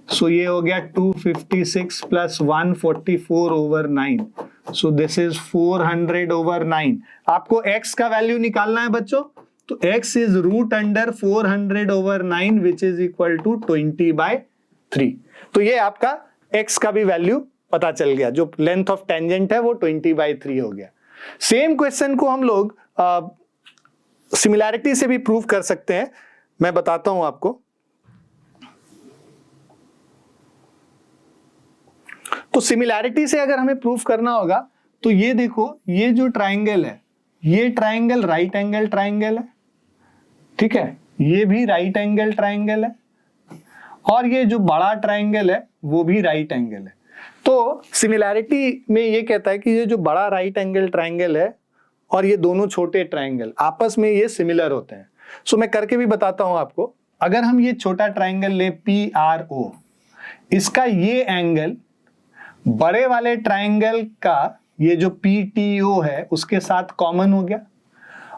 सो ये हो गया 256 प्लस 144/9, सो दिस इज 400/9। आपको X का वैल्यू निकालना है बच्चों, तो X is √400/9 which is equal to 20/3। तो ये आपका X का भी वैल्यू पता चल गया, जो लेंथ ऑफ टेंजेंट है वो 20/3 हो गया। सेम क्वेश्चन को हम लोग सिमिलैरिटी से भी प्रूव कर सकते हैं, मैं बताता हूं आपको। तो सिमिलैरिटी से अगर हमें प्रूफ करना होगा, तो ये देखो, ये जो ट्राइंगल है, ये ट्राइंगल राइट एंगल ट्राइंगल है, ठीक है, ये भी राइट एंगल ट्राइंगल है, और ये जो बड़ा ट्राइंगल है वो भी राइट एंगल है। तो सिमिलैरिटी में ये कहता है कि ये जो बड़ा राइट एंगल ट्राइंगल है और ये दोनों छोटे ट्राइंगल आपस में ये सिमिलर होते हैं। सो मैं करके भी बताता हूं आपको। अगर हम ये छोटा ट्राइंगल ले PRO, इसका ये एंगल बड़े वाले ट्राइंगल का ये जो PTO है उसके साथ कॉमन हो गया,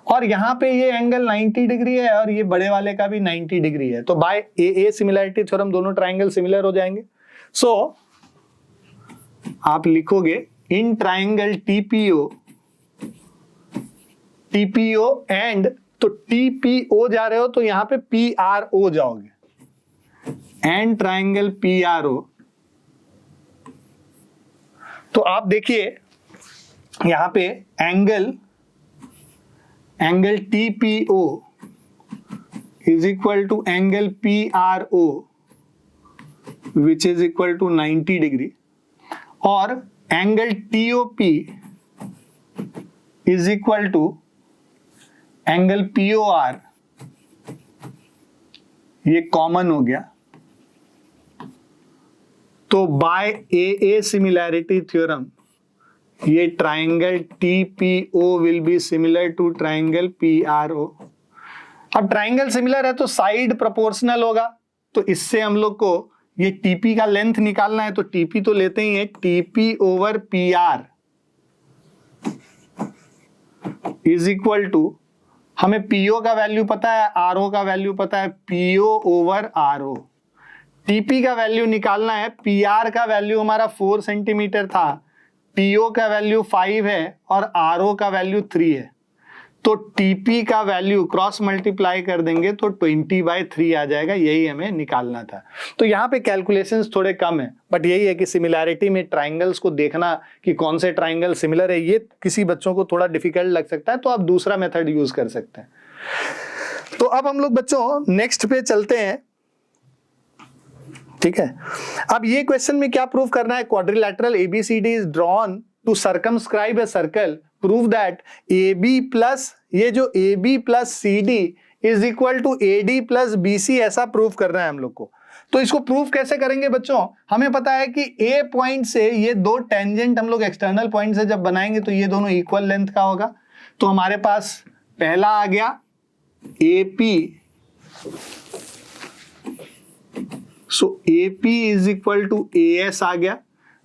और यहाँ पे ये एंगल 90 डिग्री है और ये बड़े वाले का भी 90 डिग्री है, तो बाय ए सिमिलैरिटी थ्योरम दोनों ट्राइंगल सिमिलर हो जाएंगे। सो आप लिखोगे इन ट्राइंगल टीपीओ एंड, तो टीपीओ जा रहे हो तो यहां पे पीआरओ जाओगे, एंड ट्राइंगल पीआरओ। तो आप देखिए यहां पे angle TPO is equal to angle PRO which is equal to 90 degree, और angle TOP is equal to angle POR, ये कॉमन हो गया। तो बाय ए सिमिलैरिटी थ्योरम ये triangle TPO will be similar to triangle PRO. अब triangle similar है तो side proportional होगा, तो इससे हम लोग को ये टीपी का लेंथ निकालना है, तो टीपी तो लेते ही है, TP over PR is equal to, हमें पीओ का वैल्यू पता है, आरओ का वैल्यू पता है, पीओ ओवर आरओ। टीपी का वैल्यू निकालना है, पीआर का वैल्यू हमारा 4 सेंटीमीटर था, पीओ का वैल्यू 5 है और आरओ का वैल्यू 3 है। तो टीपी का वैल्यू क्रॉस मल्टीप्लाई कर देंगे तो 20/3 आ जाएगा, यही हमें निकालना था। तो यहाँ पे कैलकुलेशंस थोड़े कम है, बट यही है कि सिमिलैरिटी में ट्राइंगल्स को देखना कि कौन से ट्राइंगल सिमिलर है, ये किसी बच्चों को थोड़ा डिफिकल्ट लग सकता है, तो आप दूसरा मेथड यूज कर सकते हैं। तो अब हम लोग बच्चों नेक्स्ट पे चलते हैं, ठीक है। अब ये क्वेश्चन में क्या प्रूव करना है, quadrilateral ABCD is drawn to circumscribe a circle, prove that AB plus, ये जो AB plus CD is equal to AD plus BC, ऐसा प्रूव करना है हम लोग को। तो इसको प्रूव कैसे करेंगे बच्चों, हमें पता है कि A पॉइंट से ये दो टेंजेंट हम लोग एक्सटर्नल पॉइंट से जब बनाएंगे तो ये दोनों इक्वल लेंथ का होगा। तो हमारे पास पहला आ गया AP, so AP is equal to AS आ गया।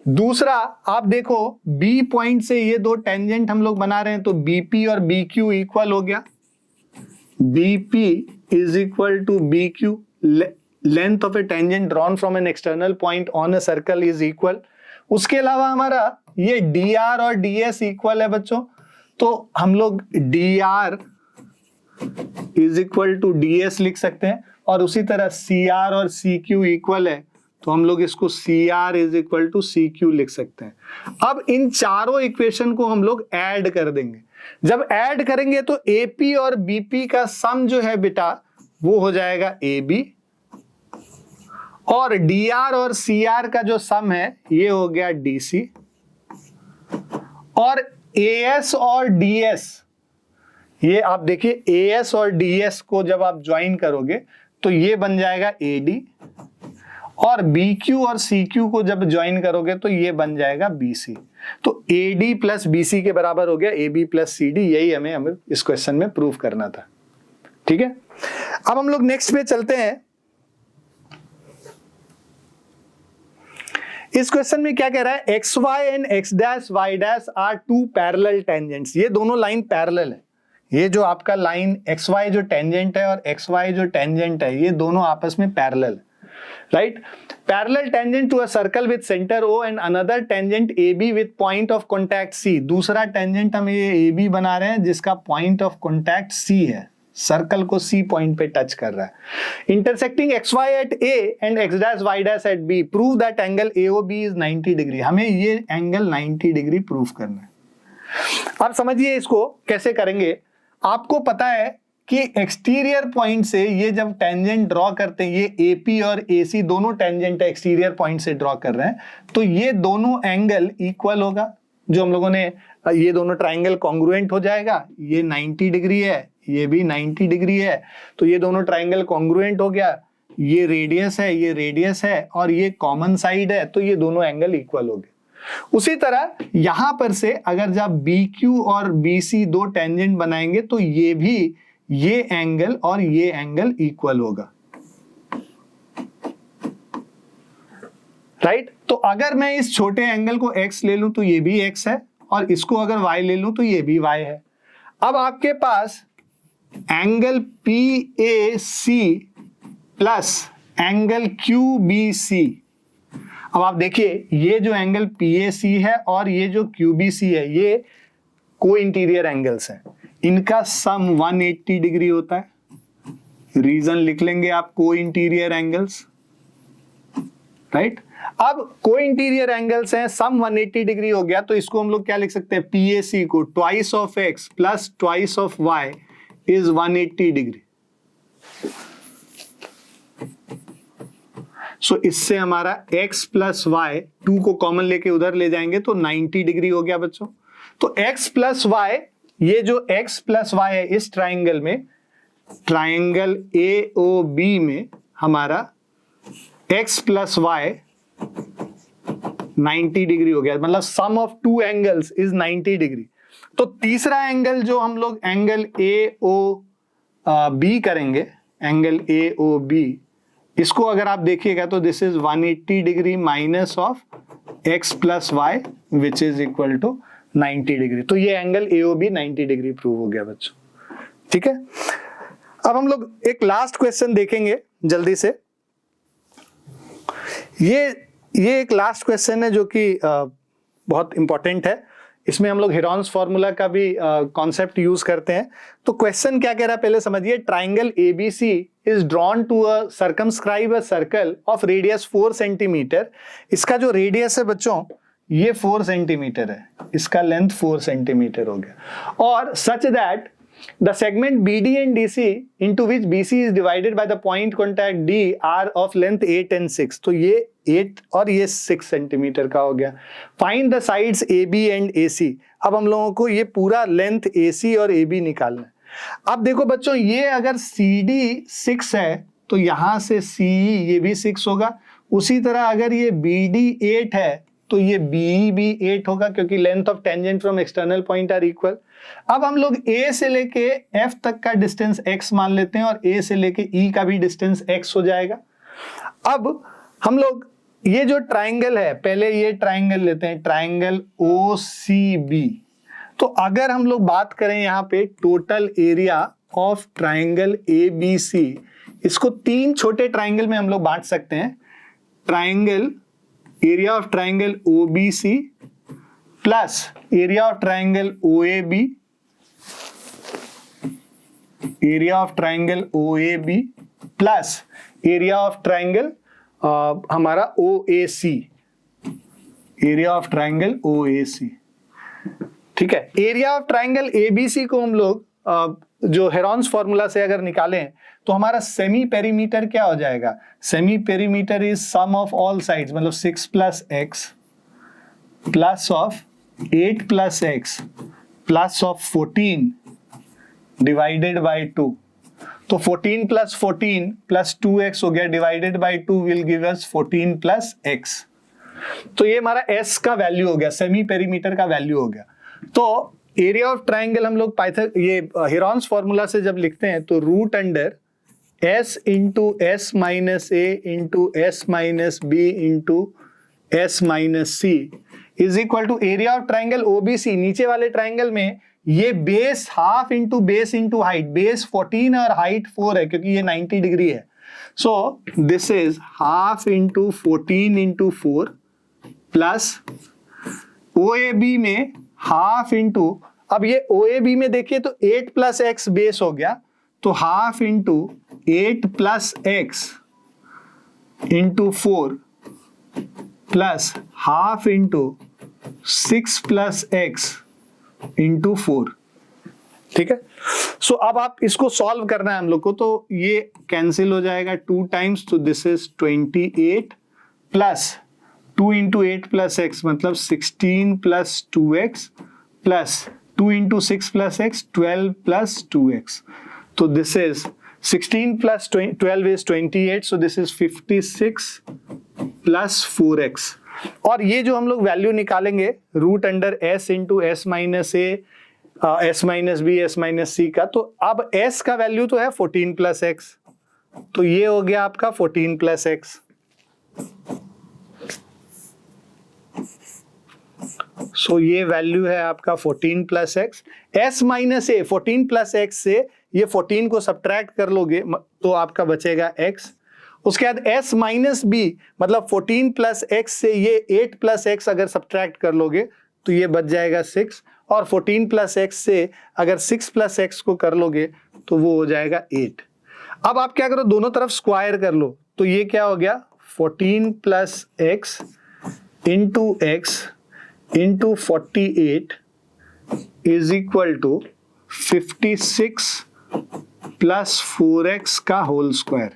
दूसरा आप देखो B पॉइंट से ये दो टेंजेंट हम लोग बना रहे हैं, तो BP और BQ इक्वल हो गया, BP is equal to BQ, length of a tangent drawn from an external point on a circle is equal. उसके अलावा हमारा ये DR और DS इक्वल है बच्चों, तो हम लोग DR is equal to DS लिख सकते हैं, और उसी तरह CR और CQ इक्वल है, तो हम लोग इसको CR is equal to CQ लिख सकते हैं। अब इन चारों इक्वेशन को हम लोग ऐड कर देंगे, जब ऐड करेंगे तो AP और BP का सम जो है बेटा वो हो जाएगा AB, और DR और CR का जो सम है ये हो गया DC, और AS और DS, ये आप देखिए AS और DS को जब आप ज्वाइन करोगे तो ये बन जाएगा AD, और BQ और CQ को जब ज्वाइन करोगे तो ये बन जाएगा BC। तो AD प्लस BC के बराबर हो गया AB प्लस CD, यही हमें इस क्वेश्चन में प्रूव करना था, ठीक है। अब हम लोग नेक्स्ट पे चलते हैं। इस क्वेश्चन में क्या कह रहा है, XY and X dash Y dash are two parallel tangents, ये दोनों लाइन पैरेलल है। ये जो आपका लाइन XY जो टेंजेंट है और XY जो टेंजेंट है, ये दोनों आपस में parallel, right. Parallel tangent to a circle with centre O and another tangent AB with point of contact C। दूसरा टेंजेंट हम ये AB बना रहे हैं जिसका पॉइंट ऑफ कॉन्टैक्ट C है, सर्कल को C पॉइंट पे टच कर रहा है। Intersecting XY at A and X dash Y dash at B, prove that angle AOB is 90 degree. हमें ये एंगल 90 डिग्री प्रूव करना है। अब समझिए इसको कैसे करेंगे। आपको पता है कि एक्सटीरियर पॉइंट से ये जब टेंजेंट ड्रॉ करते हैं, ये AP और AC दोनों टेंजेंट है, एक्सटीरियर पॉइंट से ड्रॉ कर रहे हैं, तो ये दोनों एंगल इक्वल होगा। जो हम लोगों ने ये दोनों ट्राइंगल कॉन्ग्रुएंट हो जाएगा, ये 90 डिग्री है, ये भी 90 डिग्री है, तो ये दोनों ट्राइंगल कॉन्ग्रुएंट हो गया। ये रेडियस है, ये रेडियस है, और ये कॉमन साइड है, तो ये दोनों एंगल इक्वल हो गए। उसी तरह यहां पर से अगर जब BQ और BC दो टेंजेंट बनाएंगे तो ये भी ये एंगल और ये एंगल इक्वल होगा, राइट। तो अगर मैं इस छोटे एंगल को X ले लूं तो ये भी X है, और इसको अगर Y ले लूं तो ये भी Y है। अब आपके पास angle PAC plus angle QBC। अब आप देखिए ये जो एंगल PAC है और ये जो QBC है ये को इंटीरियर एंगल्स हैं, इनका सम 180 डिग्री होता है। रीजन लिख लेंगे आप, को इंटीरियर एंगल्स, राइट। अब को इंटीरियर एंगल्स हैं, सम 180 डिग्री हो गया, तो इसको हम लोग क्या लिख सकते हैं, PAC को twice of x plus twice of y is 180 degree. So इससे हमारा x प्लस वाई, 2 को कॉमन लेके उधर ले जाएंगे तो 90 डिग्री हो गया बच्चों। तो x प्लस वाई, ये जो x प्लस वाई है इस ट्राइंगल में, ट्राइंगल AOB में हमारा x प्लस वाई 90 डिग्री हो गया, मतलब sum of two angles is 90 degree. तो तीसरा एंगल जो हम लोग एंगल AOB करेंगे, एंगल AOB, इसको अगर आप देखिएगा तो this is 180 degree minus of x plus Y which is equal to 90 degree. तो ये एंगल AOB 90 डिग्री प्रूव हो गया बच्चों, ठीक है। अब हम लोग एक लास्ट क्वेश्चन देखेंगे जल्दी से। ये एक लास्ट क्वेश्चन है जो कि बहुत इंपॉर्टेंट है। इसमें हम लोग हेरॉन्स फॉर्मूला का भी कॉन्सेप्ट यूज करते हैं। तो क्वेश्चन क्या कह रहा है पहले समझिए। Triangle ABC is drawn to a circumscribe a circle of radius 4 centimetre. इसका जो रेडियस है बच्चों ये 4 सेंटीमीटर है, इसका लेंथ 4 सेंटीमीटर हो गया। और such that the segment BD and DC into which BC is divided by the point contact D are of length 8 and 6। तो ये 8 और ये 6 सेंटीमीटर का हो गया। Find the sides AB and AC। अब हम लोगों को ये पूरा लेंथ AC और AB निकालना है। अब देखो बच्चों, ये अगर CD 6 है तो यहां से CE ये भी 6 होगा। उसी तरह अगर ये BD 8 है तो ये BE भी 8 होगा, क्योंकि length of tangent from external point are equal. अब हम लोग A से लेके F तक का डिस्टेंस x मान लेते हैं और A से लेके E का भी डिस्टेंस x हो जाएगा। अब हम लोग ये जो ट्राइंगल है, पहले ये ट्राइंगल लेते हैं, ट्राइंगल OCB। तो अगर हम लोग बात करें यहाँ पे total area of triangle ABC, इसको 3 छोटे ट्राइंगल में हम लोग बांट सकते हैं। Triangle area of triangle OBC plus area of triangle OAB, area of triangle OAB plus area of triangle हमारा OAC, area of triangle OAC, ठीक है। एरिया ऑफ ट्राइंगल ABC को हम लोग जो हेरॉन्स फॉर्मूला से अगर निकालें तो हमारा सेमी पेरीमीटर क्या हो जाएगा। Semi perimeter is sum of all sides, मतलब 6 plus x plus of 8 plus x plus of 14 divided by 2। तो 14 प्लस 14 प्लस 2x हो गया, divided by 2 will give us 14 plus x। तो ये हमारा s का वैल्यू हो गया, सेमी पेरीमीटर का वैल्यू हो गया। तो एरिया ऑफ ट्राइंगल हम लोग ये हेरॉन्स फॉर्मूला से जब लिखते हैं तो root under s into s minus a into s minus b into s minus c is equal to area of triangle OBC। नीचे वाले ट्राइंगल में ये base half into base into height, base 14 और हाइट 4 है क्योंकि ये 90 degree है। So this is half into 14 into 4 plus OAB में हाफ इंटू, अब ये OAB में देखिए तो 8 प्लस एक्स बेस हो गया, तो half into 8 plus x into 4 plus half into 6 plus x into 4, ठीक है। सो अब आप इसको सॉल्व करना है हम लोग को, तो ये कैंसिल हो जाएगा 2 टाइम्स, तो this is 28 plus 2 into 8 plus x मतलब 16 plus 2x plus 2 into 6 plus x 12 plus 2x। तो दिस इज 16 प्लस 12 is 28, so this is 56 plus 4x। और ये जो हम लोग वैल्यू निकालेंगे root under s into s minus a, s minus b, s minus c का, तो अब s का वैल्यू तो है 14 प्लस x, तो ये हो गया आपका 14 प्लस x। सो ये वैल्यू है आपका 14 प्लस एक्स। एस माइनस ए 14 प्लस एक्स से ये 14 को सब्ट्रैक्ट कर लोगे तो आपका बचेगा एक्स। उसके बाद एस माइनस बी मतलब 14 प्लस एक्स से ये 8 प्लस एक्स अगर सब्ट्रैक्ट कर लोगे तो ये बच जाएगा 6, और 14 प्लस एक्स से अगर 6 प्लस एक्स को कर लोगे तो वो हो जाएगा 8। अब आप क्या करो, दोनों तरफ स्क्वायर कर लो, तो ये क्या हो गया 14 plus x into x into 48 is equal to 56 plus 4x का होल स्क्वायर।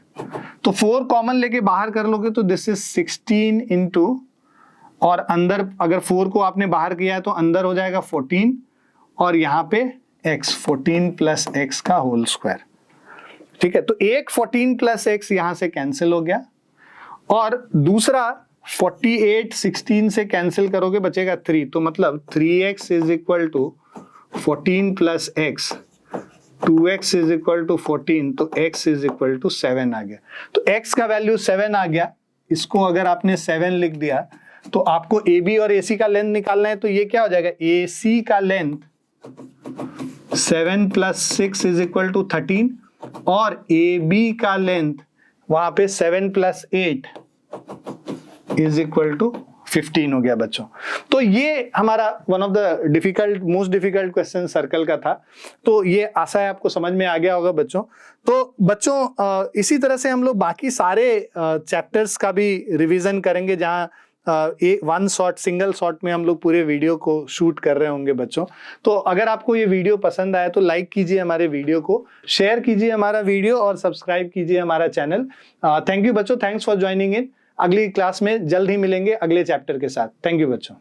तो 4 कॉमन लेके बाहर कर लोगे तो दिस इज 16 इंटू, और अंदर अगर 4 को आपने बाहर किया है तो अंदर हो जाएगा 14, और यहाँ पे x 14 प्लस एक्स का होल स्क्वायर। ठीक है, तो एक 14 प्लस एक्स यहां से कैंसिल हो गया, और दूसरा 48 16 से कैंसिल करोगे बचेगा 3, तो मतलब 3x is equal to 14 plus x, 2x is equal to 14, तो x इज इक्वल टू 7 आ गया। तो x का वैल्यू 7 आ गया। इसको अगर आपने 7 लिख दिया तो आपको AB और AC का लेंथ निकालना है, तो ये क्या हो जाएगा, AC का length 7 plus 6 is equal to 13, और AB का लेंथ वहां पे 7 प्लस 8 इज इक्वल टू 15 हो गया बच्चों। तो ये हमारा one of the most difficult question circle का था। तो ये आशा है आपको समझ में आ गया होगा बच्चों। तो बच्चों इसी तरह से हम लोग बाकी सारे चैप्टर्स का भी रिवीजन करेंगे, जहाँ वन शॉट सिंगल शॉट में हम लोग पूरे वीडियो को शूट कर रहे होंगे बच्चों। तो अगर आपको ये वीडियो पसंद आया तो लाइक कीजिए हमारे वीडियो को, शेयर कीजिए हमारा वीडियो, और सब्सक्राइब कीजिए हमारा चैनल। थैंक यू बच्चों, थैंक्स फॉर ज्वाइनिंग इन। अगली क्लास में जल्द ही मिलेंगे अगले चैप्टर के साथ। थैंक यू बच्चों।